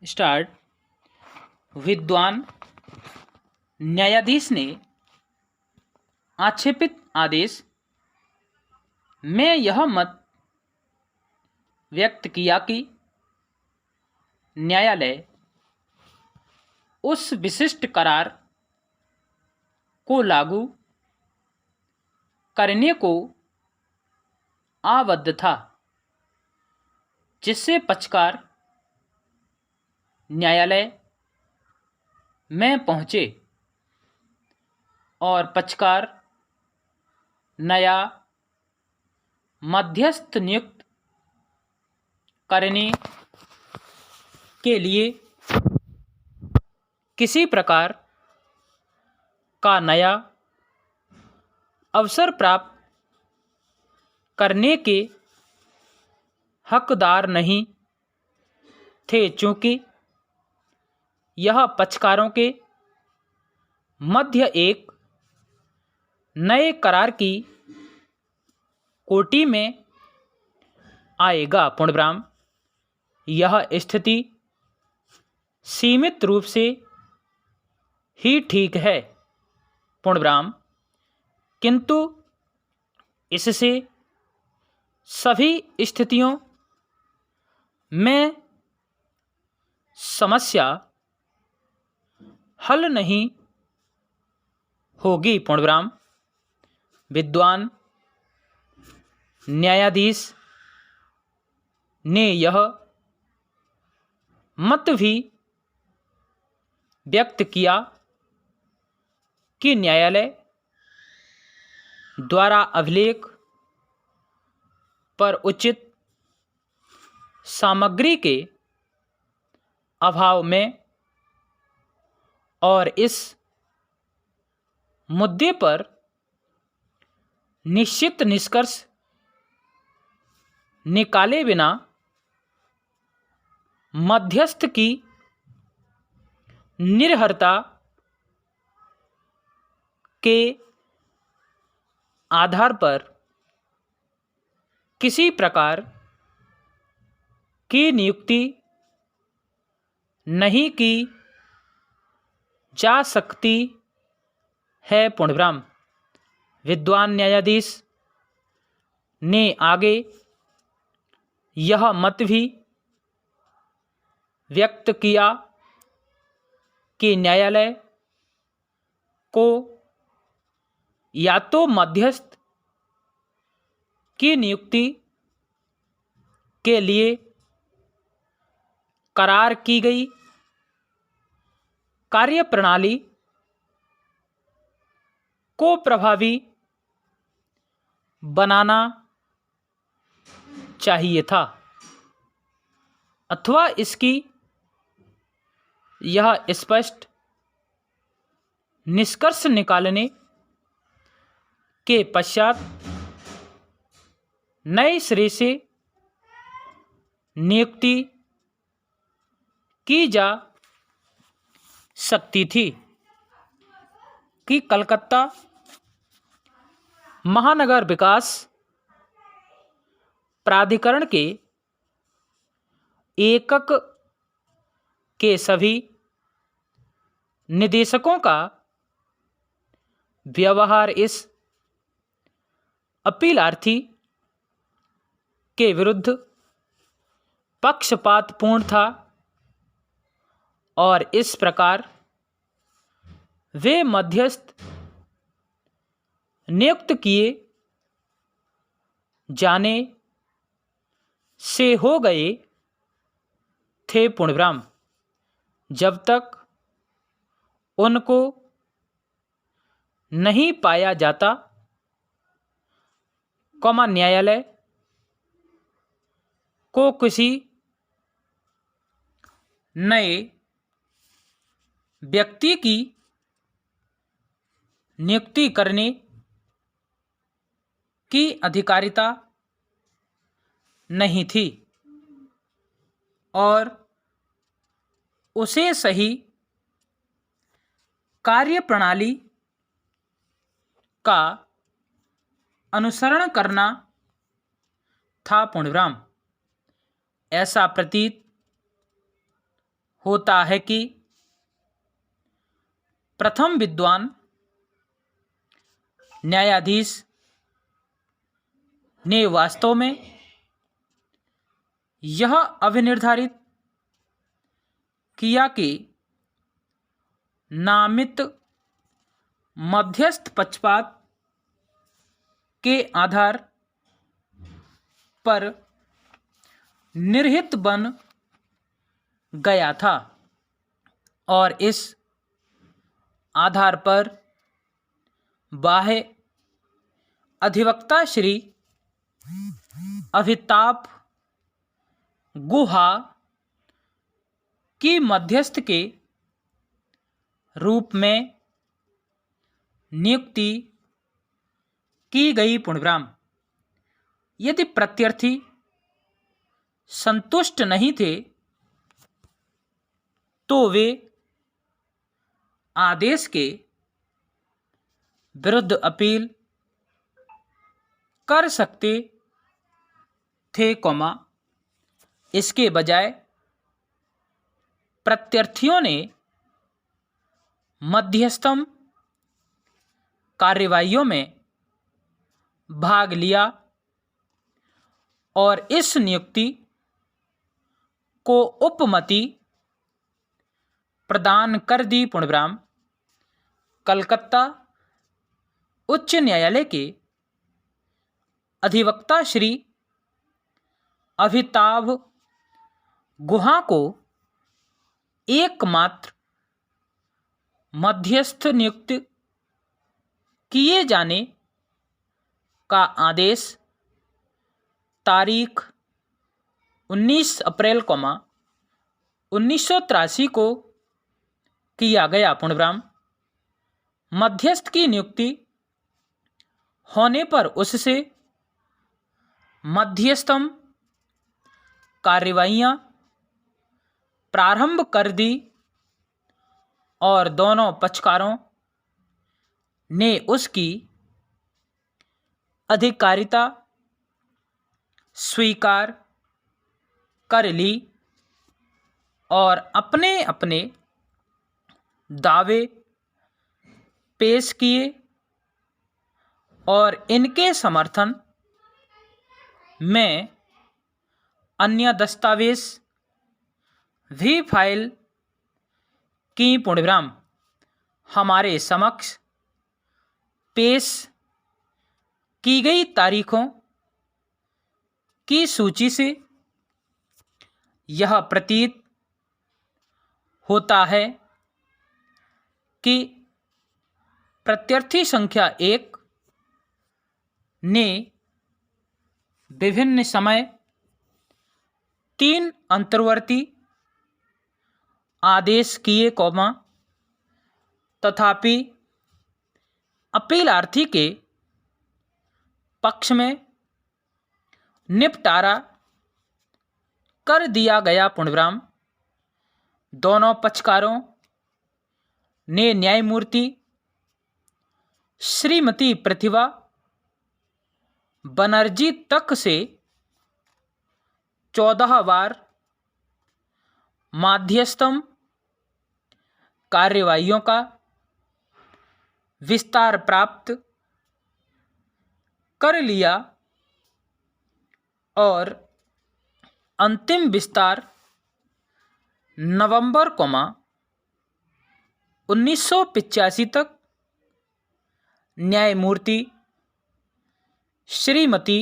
Start. विद्वान न्यायाधीश ने आक्षेपित आदेश में यह मत व्यक्त किया कि न्यायालय उस विशिष्ट करार को लागू करने को आबद्ध था जिससे पक्षकार न्यायालय में पहुंचे और पक्षकार नया मध्यस्थ नियुक्त करने के लिए किसी प्रकार का नया अवसर प्राप्त करने के हकदार नहीं थे, चूंकि यह पक्षकारों के मध्य एक नए करार की कोटि में आएगा। पूर्णविराम। यह स्थिति सीमित रूप से ही ठीक है, पूर्णविराम, किंतु इससे सभी स्थितियों में समस्या हल नहीं होगी। पूर्णविराम। विद्वान न्यायाधीश ने यह मत भी व्यक्त किया कि न्यायालय द्वारा अभिलेख पर उचित सामग्री के अभाव में और इस मुद्दे पर निश्चित निष्कर्ष निकाले बिना मध्यस्थ की निर्भरता के आधार पर किसी प्रकार की नियुक्ति नहीं की जा सकती है। पूर्णविराम। विद्वान न्यायाधीश ने आगे यह मत भी व्यक्त किया कि न्यायालय को या तो मध्यस्थ की नियुक्ति के लिए करार की गई कार्यप्रणाली को प्रभावी बनाना चाहिए था अथवा इसकी यह स्पष्ट निष्कर्ष निकालने के पश्चात नए सिरे से नियुक्ति की जा सकती थी कि कलकत्ता महानगर विकास प्राधिकरण के एकक के सभी निदेशकों का व्यवहार इस अपीलार्थी के विरुद्ध पक्षपातपूर्ण था और इस प्रकार वे मध्यस्थ नियुक्त किए जाने से हो गए थे। पूर्णविराम। जब तक उनको नहीं पाया जाता, न्यायालय को किसी नए व्यक्ति की नियुक्ति करने की अधिकारिता नहीं थी और उसे सही कार्यप्रणाली का अनुसरण करना था। पूर्णविराम। ऐसा प्रतीत होता है कि प्रथम विद्वान न्यायाधीश ने वास्तव में यह अभिनिर्धारित किया कि नामित मध्यस्थ पक्षपात के आधार पर निर्हित बन गया था और इस आधार पर बाह्य अधिवक्ता श्री अभिताभ गुहा की मध्यस्थ के रूप में नियुक्ति की गई। पूर्णविराम। यदि प्रत्यर्थी संतुष्ट नहीं थे तो वे आदेश के विरुद्ध अपील कर सकते थे, इसके बजाय प्रत्यर्थियों ने मध्यस्थम कार्यवाहियों में भाग लिया और इस नियुक्ति को उपमति प्रदान कर दी। पूर्णविराम। कलकत्ता उच्च न्यायालय के अधिवक्ता श्री अभिताभ गुहा को एकमात्र मध्यस्थ नियुक्त किए जाने का आदेश तारीख 19 अप्रैल 1983 को किया गया। पूर्णविराम। मध्यस्थ की नियुक्ति होने पर उससे मध्यस्थम कार्यवाहियां प्रारंभ कर दी और दोनों पक्षकारों ने उसकी अधिकारिता स्वीकार कर ली और अपने अपने दावे पेश किए और इनके समर्थन में अन्य दस्तावेज भी फाइल की। पूर्णविराम। हमारे समक्ष पेश की गई तारीखों की सूची से यह प्रतीत होता है कि प्रत्यर्थी संख्या 1 ने विभिन्न समय 3 अंतर्वर्ती आदेश किए, तथापि अपीलार्थी के पक्ष में निपटारा कर दिया गया। पूर्णविराम। दोनों पक्षकारों ने न्यायमूर्ति श्रीमती प्रतिभा बनर्जी तक से 14 बार माध्यस्थम कार्यवाहियों का विस्तार प्राप्त कर लिया और अंतिम विस्तार नवंबर 1985 तक न्यायमूर्ति श्रीमती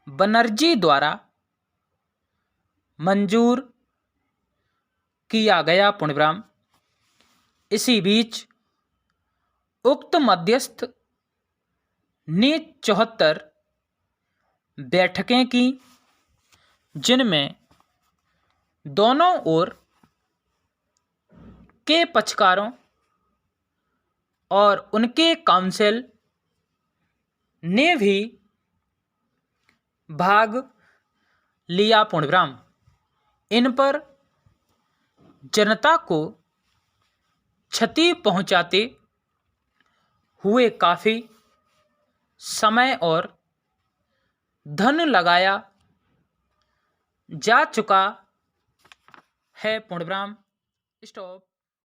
बनर्जी द्वारा मंजूर किया गया। पूर्णविराम। इसी बीच उक्त मध्यस्थ ने 74 बैठकें की, जिनमें दोनों ओर के पक्षकारों और उनके काउंसिल ने भी भाग लिया। पूर्णविराम। इन पर जनता को क्षति पहुंचाते हुए काफ़ी समय और धन लगाया जा चुका है पूर्णविराम स्टॉप।